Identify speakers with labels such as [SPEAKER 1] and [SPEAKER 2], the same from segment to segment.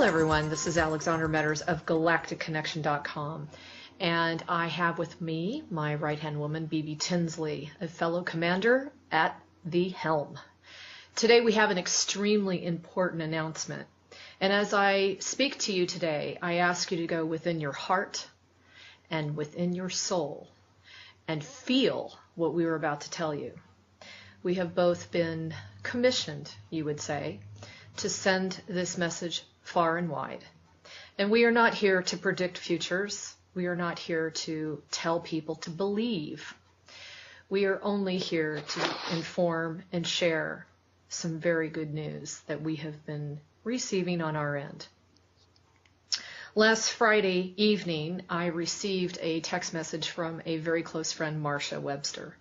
[SPEAKER 1] everyone, this is Alexandra Meadors of GalacticConnection.com, and I have with me my right-hand woman, Bibi Tinsley, a fellow commander at the helm. Today we have an extremely important announcement, and as I speak to you today, I ask you to go within your heart and within your soul and feel what we were about to tell you. We have both been commissioned, you would say, to send this message far and wide. And we are not here to predict futures. We are not here to tell people to believe. We are only here to inform and share some very good news that we have been receiving on our end. Last Friday evening, I received a text message from a very close friend, Marcia Webster.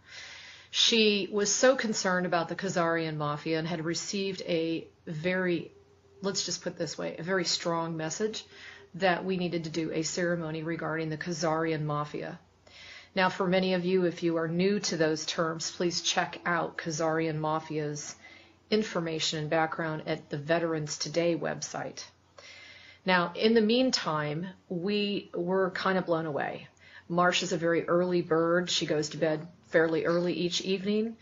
[SPEAKER 1] She was so concerned about the Khazarian Mafia and had received a very, let's just put it this way, a very strong message that we needed to do a ceremony regarding the Khazarian Mafia. Now, for many of you, if you are new to those terms, please check out Khazarian Mafia's information and background at the Veterans Today website. Now, in the meantime, we were kind of blown away. Marcia's a very early bird. She goes to bed fairly early each evening,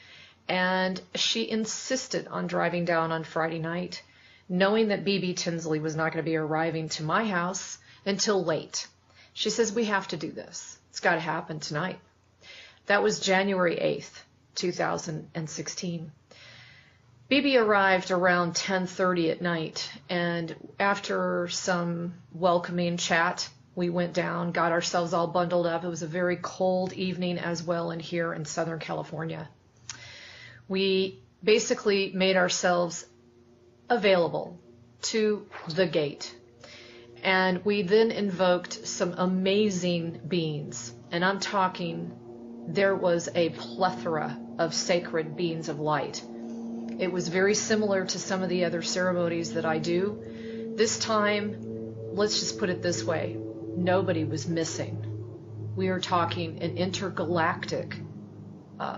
[SPEAKER 1] and she insisted on driving down on Friday night, knowing that Bibi Tinsley was not going to be arriving to my house until late. She says, we have to do this. It's got to happen tonight. That was January 8th, 2016. Bibi arrived around 10:30 at night, and after some welcoming chat, we went down, got ourselves all bundled up. It was a very cold evening as well in here in Southern California. We basically made ourselves available to the gate. And we then invoked some amazing beings. And I'm talking, there was a plethora of sacred beings of light. It was very similar to some of the other ceremonies that I do. This time, let's just put it this way. Nobody was missing. We are talking an intergalactic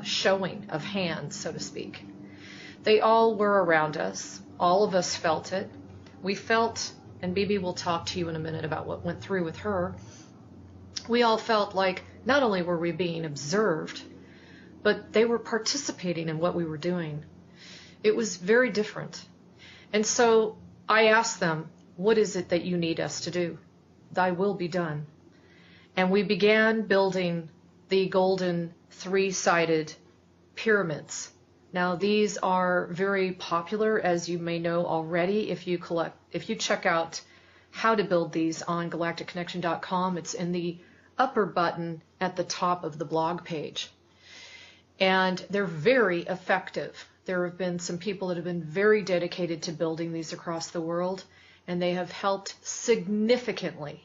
[SPEAKER 1] showing of hands, so to speak. They all were around us. All of us felt it. We felt, and Bibi will talk to you in a minute about what went through with her, we all felt like not only were we being observed, but they were participating in what we were doing. It was very different. And so I asked them, what is it that you need us to do? Thy will be done. And we began building the golden three-sided pyramids. Now these are very popular, as you may know already. If you check out how to build these on GalacticConnection.com, it's in the upper button at the top of the blog page. And they're very effective. There have been some people that have been very dedicated to building these across the world, and they have helped significantly.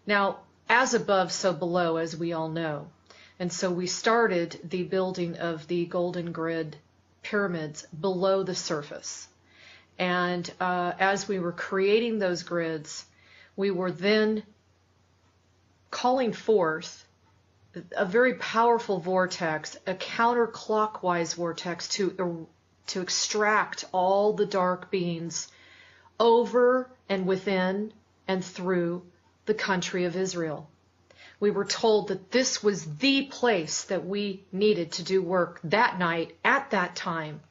[SPEAKER 1] Now, as above, so below, as we all know. And so we started the building of the golden grid pyramids below the surface. And as we were creating those grids, we were then calling forth a very powerful vortex, a counterclockwise vortex to extract all the dark beings over and within and through the country of Israel. We were told that this was the place that we needed to do work that night at that time.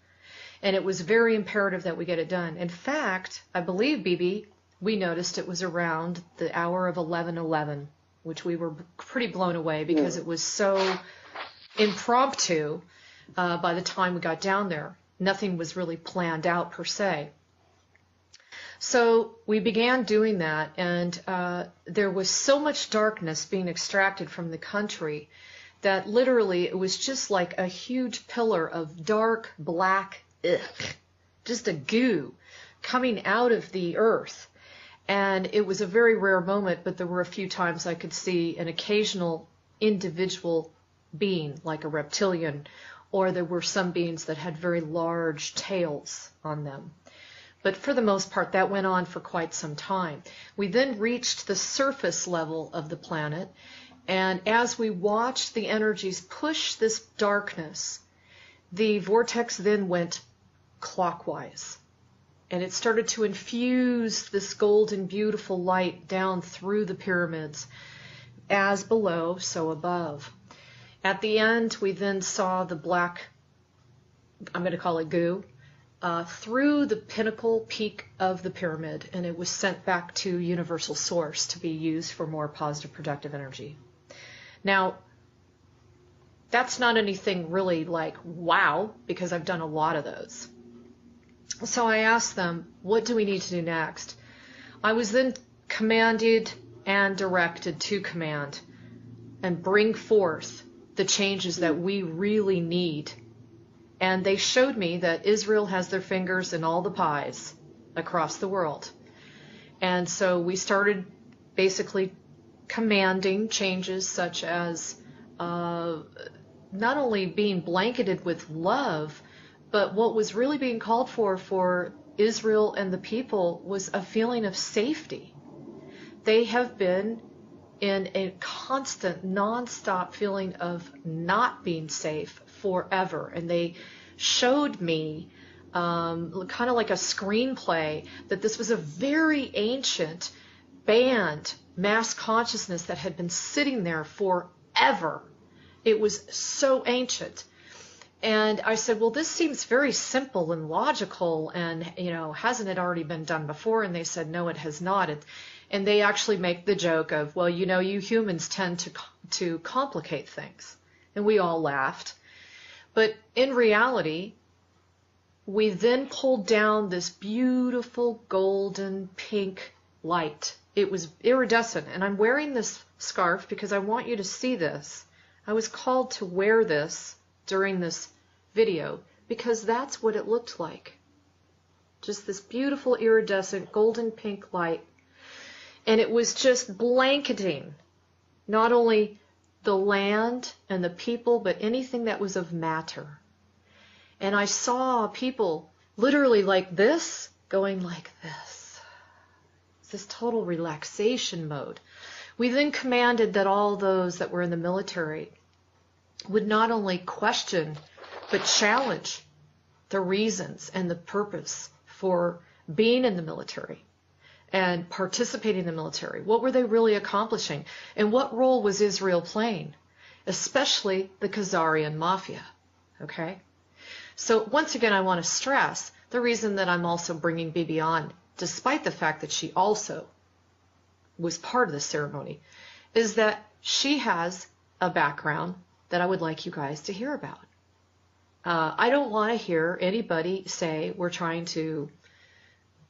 [SPEAKER 1] And it was very imperative that we get it done. In fact, I believe, Bibi, we noticed it was around the hour of 11:11, which we were pretty blown away because it was so impromptu by the time we got down there. Nothing was really planned out per se. So we began doing that, and there was so much darkness being extracted from the country that literally it was just like a huge pillar of dark, black, just a goo coming out of the earth. And it was a very rare moment, but there were a few times I could see an occasional individual being, like a reptilian, or there were some beings that had very large tails on them. But for the most part, that went on for quite some time. We then reached the surface level of the planet, and as we watched the energies push this darkness, the vortex then went clockwise. and it started to infuse this golden, beautiful light down through the pyramids, as below, so above. At the end, we then saw the black, I'm going to call it goo, through the pinnacle peak of the pyramid, and it was sent back to universal source to be used for more positive, productive energy. Now, that's not anything really like wow, because I've done a lot of those. So I asked them, what do we need to do next? I was then commanded and directed to command and bring forth the changes that we really need. And they showed me that Israel has their fingers in all the pies across the world. And so we started basically commanding changes such as not only being blanketed with love, but what was really being called for Israel and the people was a feeling of safety. They have been in a constant, non-stop feeling of not being safe forever. And they showed me kind of like a screenplay that this was a very ancient band mass consciousness that had been sitting there forever. It was so ancient. And I said, well, this seems very simple and logical, and, hasn't it already been done before? And they said, no, it has not. And they actually make the joke of, well, you humans tend to complicate things. And we all laughed. But in reality, we then pulled down this beautiful golden pink light. It was iridescent. And I'm wearing this scarf because I want you to see this. I was called to wear this during this video because that's what it looked like. Just this beautiful iridescent golden pink light. And it was just blanketing not only the land and the people, but anything that was of matter. And I saw people literally like this, going like this. It's this total relaxation mode. We then commanded that all those that were in the military would not only question, but challenge the reasons and the purpose for being in the military and participating in the military. What were they really accomplishing? And what role was Israel playing? Especially the Khazarian mafia. Okay? So once again, I want to stress the reason that I'm also bringing Bibi on, despite the fact that she also was part of the ceremony, is that she has a background that I would like you guys to hear about. I don't want to hear anybody say we're trying to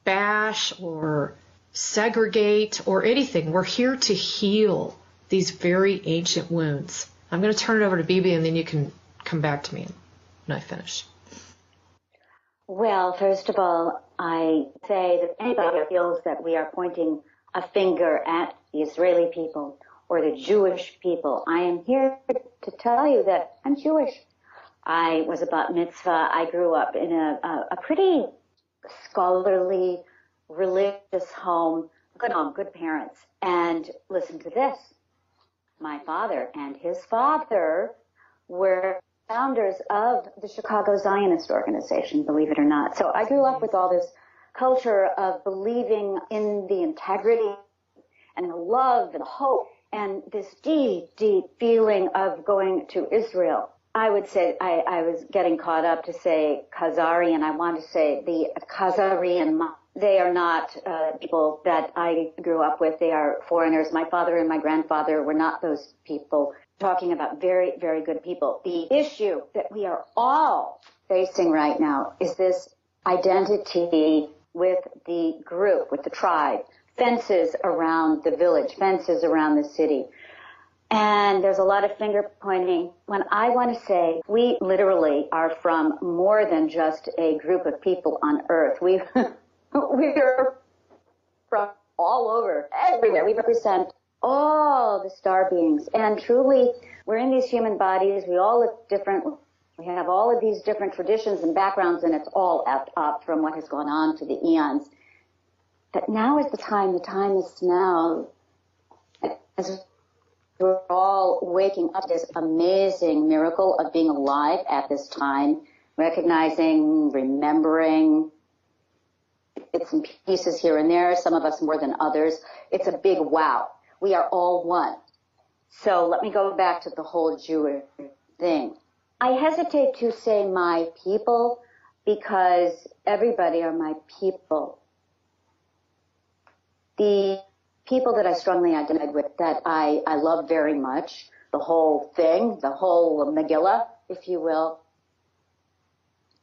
[SPEAKER 1] bash or segregate or anything. We're here to heal these very ancient wounds. I'm going to turn it over to Bibi, and then you can come back to me when I finish.
[SPEAKER 2] Well, first of all, I say that anybody who feels that we are pointing a finger at the Israeli people or the Jewish people, I am here to tell you that I'm Jewish. I was a bat mitzvah. I grew up in a pretty scholarly, religious home, good parents. And listen to this. My father and his father were founders of the Chicago Zionist organization, believe it or not. So I grew up with all this culture of believing in the integrity and the love and the hope and this deep, deep feeling of going to Israel. I would say I was getting caught up to say Khazarian. I want to say the Khazarian. They are not people that I grew up with. They are foreigners. My father and my grandfather were not those people. Talking about very, very good people. The issue that we are all facing right now is this identity with the group, with the tribe. Fences around the village, fences around the city. And there's a lot of finger pointing. When I want to say we literally are from more than just a group of people on earth. We are from all over, everywhere. We represent all the star beings. And truly, we're in these human bodies. We all look different. We have all of these different traditions and backgrounds, and it's all effed up from what has gone on to the eons. But now is the time is now, as we're all waking up to this amazing miracle of being alive at this time, recognizing, remembering, bits and pieces here and there, some of us more than others. It's a big wow. We are all one. So let me go back to the whole Jewish thing. I hesitate to say my people because everybody are my people. The people that I strongly identified with, that I love very much, the whole thing, the whole Megillah, if you will,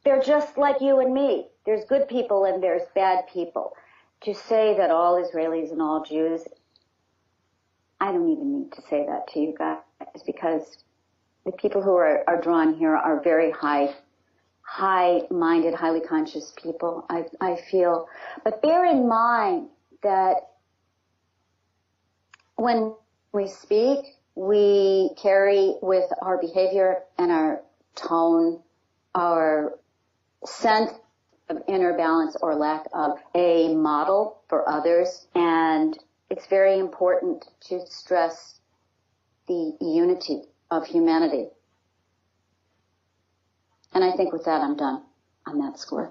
[SPEAKER 2] they're just like you and me. There's good people and there's bad people. To say that all Israelis and all Jews, I don't even need to say that to you guys, because the people who are drawn here are very high-minded, highly conscious people, I feel. But bear in mind that when we speak, we carry with our behavior and our tone, our sense of inner balance or lack of a model for others. And it's very important to stress the unity of humanity. And I think with that, I'm done on that score.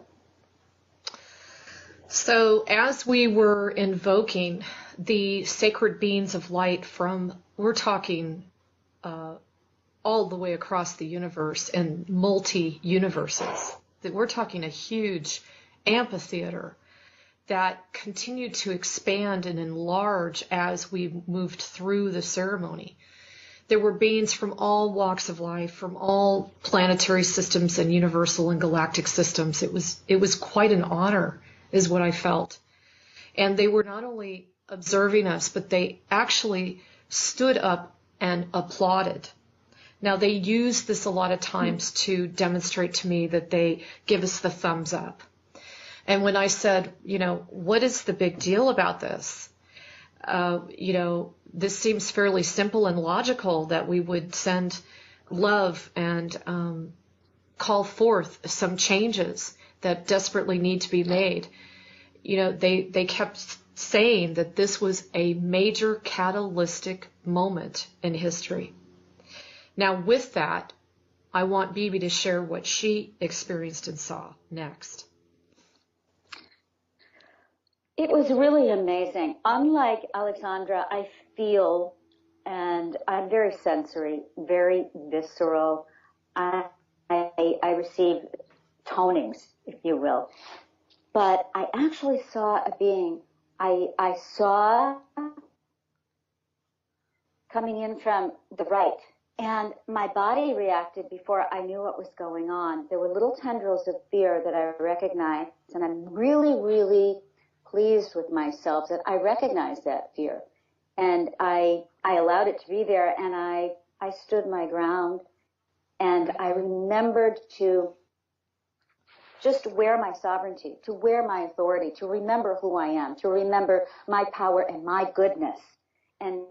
[SPEAKER 1] So as we were invoking the sacred beings of light from, we're talking all the way across the universe and multi-universes, that we're talking a huge amphitheater that continued to expand and enlarge as we moved through the ceremony. There were beings from all walks of life, from all planetary systems and universal and galactic systems. It was quite an honor, is what I felt. And they were not only observing us, but they actually stood up and applauded. Now, they use this a lot of times to demonstrate to me that they give us the thumbs up. And when I said, what is the big deal about this? This seems fairly simple and logical, that we would send love and call forth some changes that desperately need to be made. They kept saying that this was a major catalytic moment in history. Now, with that, I want Bibi to share what she experienced and saw next.
[SPEAKER 2] It was really amazing. Unlike Alexandra, I feel, and I'm very sensory, very visceral. I receive tonings, if you will. But I actually saw a being. I saw coming in from the right. And my body reacted before I knew what was going on. There were little tendrils of fear that I recognized, and I'm really, really pleased with myself that I recognized that fear. And I allowed it to be there, and I stood my ground, and I remembered to just wear my sovereignty, to wear my authority, to remember who I am, to remember my power and my goodness, and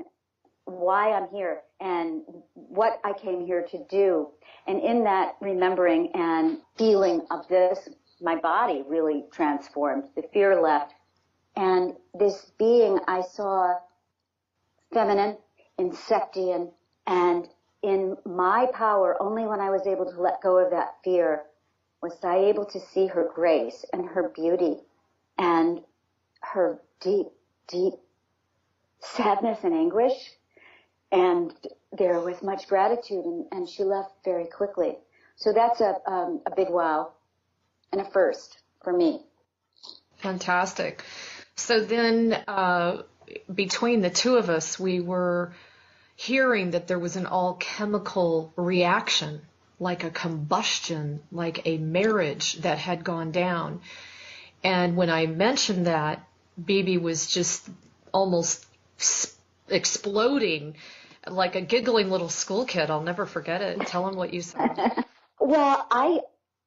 [SPEAKER 2] why I'm here and what I came here to do. And in that remembering and feeling of this, my body really transformed. The fear left. And this being I saw feminine, insectian, and in my power, only when I was able to let go of that fear was I able to see her grace and her beauty and her deep, deep sadness and anguish. And there was much gratitude, and she left very quickly. So that's a big wow and a first for me.
[SPEAKER 1] Fantastic. So then between the two of us, we were hearing that there was an alchemical reaction, like a combustion, like a marriage that had gone down. And when I mentioned that, Bibi was just almost exploding like a giggling little school kid. I'll never forget it. Tell him what you said.
[SPEAKER 2] Well, I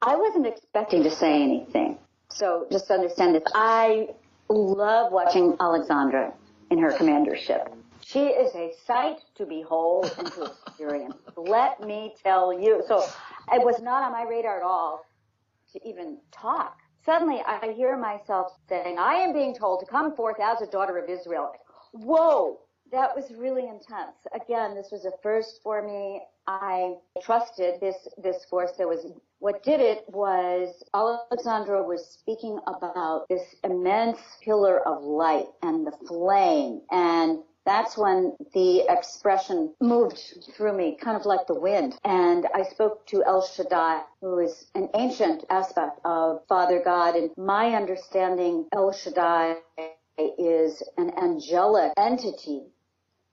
[SPEAKER 2] wasn't expecting to say anything. So just understand this. I love watching Alexandra in her commandership. She is a sight to behold and to experience. Let me tell you. So it was not on my radar at all to even talk. Suddenly I hear myself saying, I am being told to come forth as a daughter of Israel. Whoa! That was really intense. Again, this was a first for me. I trusted this force. What did it was Alexandra was speaking about this immense pillar of light and the flame, and that's when the expression moved through me, kind of like the wind. And I spoke to El Shaddai, who is an ancient aspect of Father God. And my understanding, El Shaddai is an angelic entity.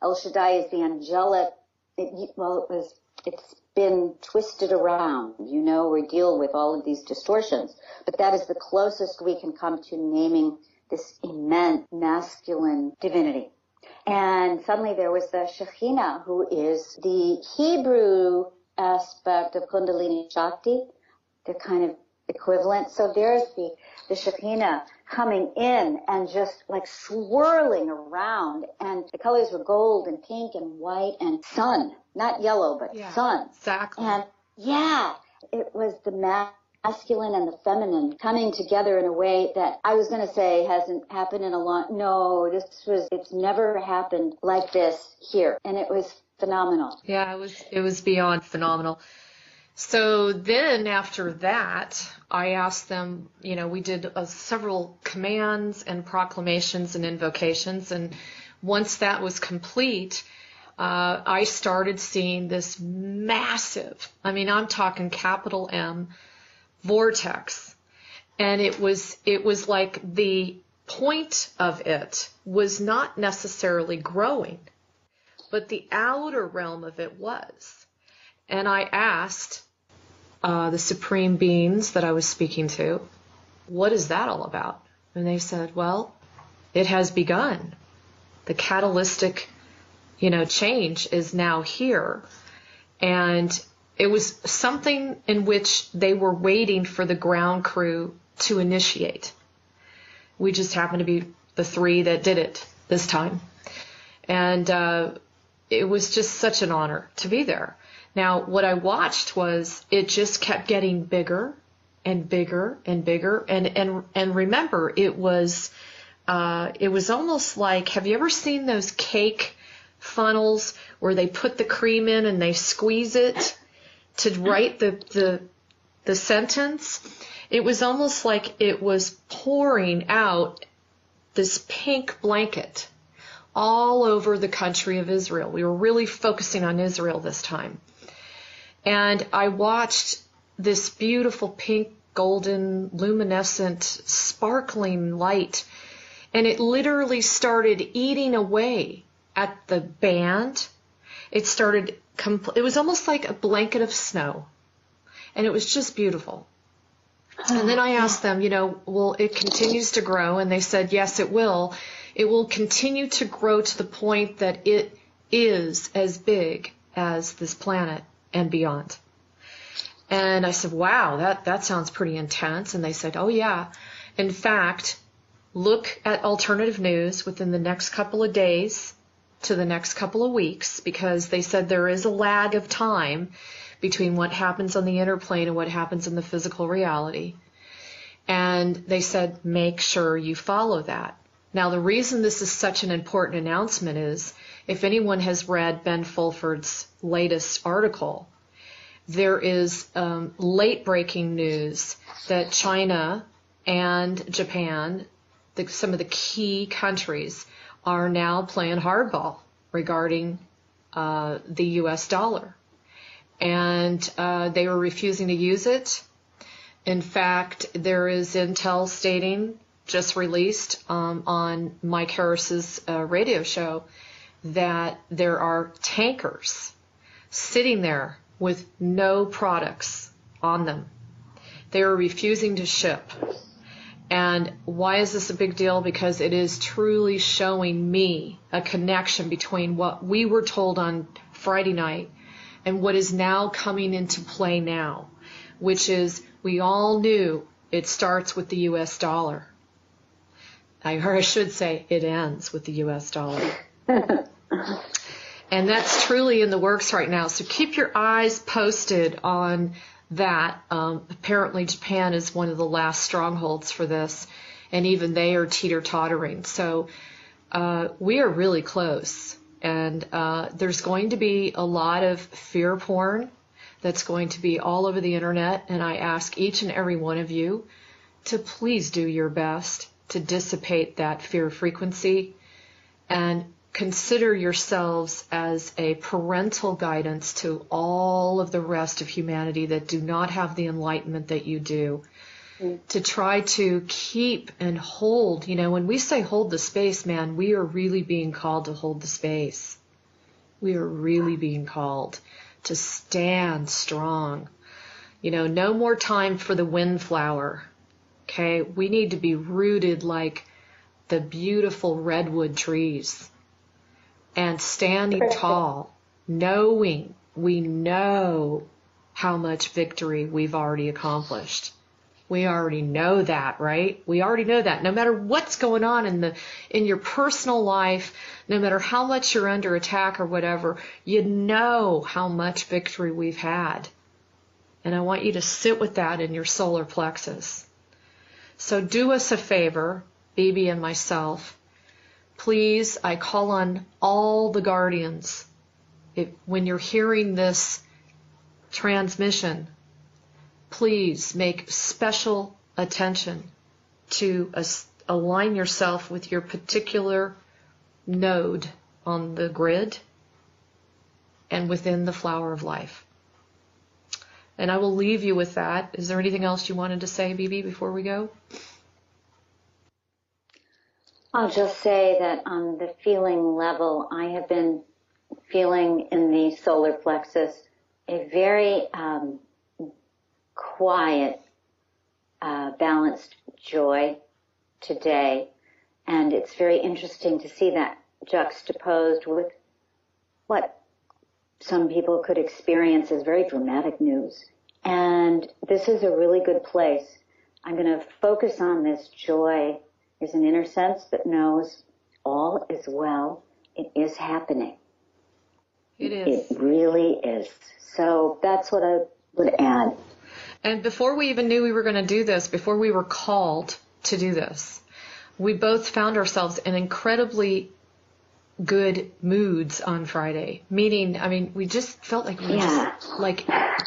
[SPEAKER 2] El Shaddai is the angelic, it's been twisted around. You know, we deal with all of these distortions. But that is the closest we can come to naming this immense masculine divinity. And suddenly there was the Shekhinah, who is the Hebrew aspect of Kundalini Shakti. They're kind of equivalent. So there's the Shekhinah coming in and just like swirling around. And the colors were gold and pink and white and sun. Not yellow, but sun.
[SPEAKER 1] Exactly.
[SPEAKER 2] And it was the masculine and the feminine coming together in a way that I was going to say hasn't happened in a long, no, it's never happened like this here. And it was phenomenal.
[SPEAKER 1] Yeah, it was beyond phenomenal. So then after that, I asked them, we did several commands and proclamations and invocations. And once that was complete, I started seeing this massive, I'm talking capital M, vortex. And it was like the point of it was not necessarily growing, but the outer realm of it was. And I asked the supreme beings that I was speaking to, what is that all about? And they said, well, it has begun. The catalytic, change is now here. And it was something in which they were waiting for the ground crew to initiate. We just happened to be the three that did it this time. And it was just such an honor to be there. Now, what I watched was it just kept getting bigger and bigger and bigger. And remember, it was almost like, have you ever seen those cake funnels where they put the cream in and they squeeze it to write the sentence? It was almost like it was pouring out this pink blanket all over the country of Israel. We were really focusing on Israel this time. And I watched this beautiful pink, golden, luminescent, sparkling light. And it literally started eating away at the band. It was almost like a blanket of snow. And it was just beautiful. And then I asked them, well, it continues to grow. And they said, yes, it will. It will continue to grow to the point that it is as big as this planet and beyond. And I said, wow, that sounds pretty intense. And they said, oh, yeah. In fact, look at alternative news within the next couple of days to the next couple of weeks, because they said there is a lag of time between what happens on the inner plane and what happens in the physical reality. And they said, make sure you follow that. Now, the reason this is such an important announcement is, if anyone has read Ben Fulford's latest article, there is late-breaking news that China and Japan, some of the key countries, are now playing hardball regarding the U.S. dollar. And they were refusing to use it. In fact, there is intel stating, just released on Mike Harris's radio show, that there are tankers sitting there with no products on them. They are refusing to ship. And why is this a big deal? Because it is truly showing me a connection between what we were told on Friday night and what is now coming into play now, which is, we all knew it starts with the U.S. dollar. I should say it ends with the U.S. dollar. And that's truly in the works right now. So keep your eyes posted on that. Apparently Japan is one of the last strongholds for this, and even they are teeter-tottering. So we are really close. And there's going to be a lot of fear porn that's going to be all over the internet. And I ask each and every one of you to please do your best to dissipate that fear frequency and consider yourselves as a parental guidance to all of the rest of humanity that do not have the enlightenment that you do. To try to keep and hold, when we say hold the space, man, we are really being called to hold the space. We are really being called to stand strong. No more time for the windflower. Okay, we need to be rooted like the beautiful redwood trees and standing tall, knowing we know how much victory we've already accomplished. We already know that, right? We already know that. No matter what's going on in your personal life, no matter how much you're under attack or whatever, you know how much victory we've had. And I want you to sit with that in your solar plexus. So do us a favor, Bibi and myself. Please, I call on all the guardians. When you're hearing this transmission, please make special attention to align yourself with your particular node on the grid and within the flower of life. And I will leave you with that. Is there anything else you wanted to say, Bibi, before we go?
[SPEAKER 2] I'll just say that on the feeling level, I have been feeling in the solar plexus a very quiet, balanced joy today. And it's very interesting to see that juxtaposed with what some people could experience as very dramatic news. And this is a really good place. I'm going to focus on this joy. There's an inner sense that knows all is well. It is happening.
[SPEAKER 1] It is.
[SPEAKER 2] It really is. So that's what I would add.
[SPEAKER 1] And before we even knew we were going to do this, before we were called to do this, we both found ourselves in incredibly good moods on Friday. Meaning, we just felt like we were just like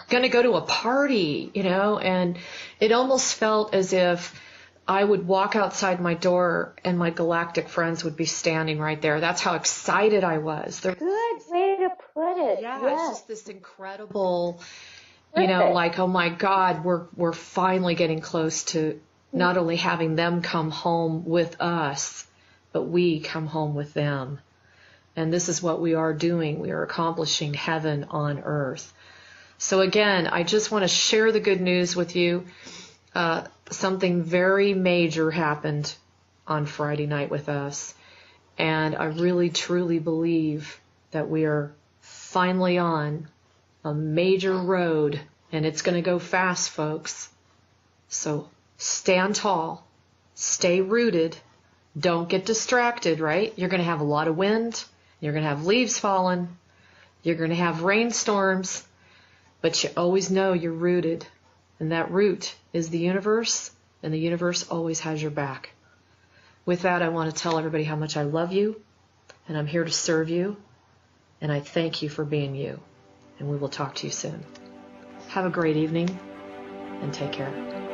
[SPEAKER 1] going to go to a party, and it almost felt as if I would walk outside my door and my galactic friends would be standing right there. That's how excited I was.
[SPEAKER 2] Good way to put it.
[SPEAKER 1] Yeah,
[SPEAKER 2] yes.
[SPEAKER 1] It's just this incredible, like, oh my God, we're finally getting close to not only having them come home with us, but we come home with them. And this is what we are doing. We are accomplishing heaven on earth. So again, I just want to share the good news with you. Something very major happened on Friday night with us. And I really, truly believe that we are finally on a major road. And it's going to go fast, folks. So stand tall. Stay rooted. Don't get distracted, right? You're going to have a lot of wind. You're going to have leaves falling. You're going to have rainstorms. But you always know you're rooted. And that root is the universe. And the universe always has your back. With that, I want to tell everybody how much I love you. And I'm here to serve you. And I thank you for being you. And we will talk to you soon. Have a great evening. And take care.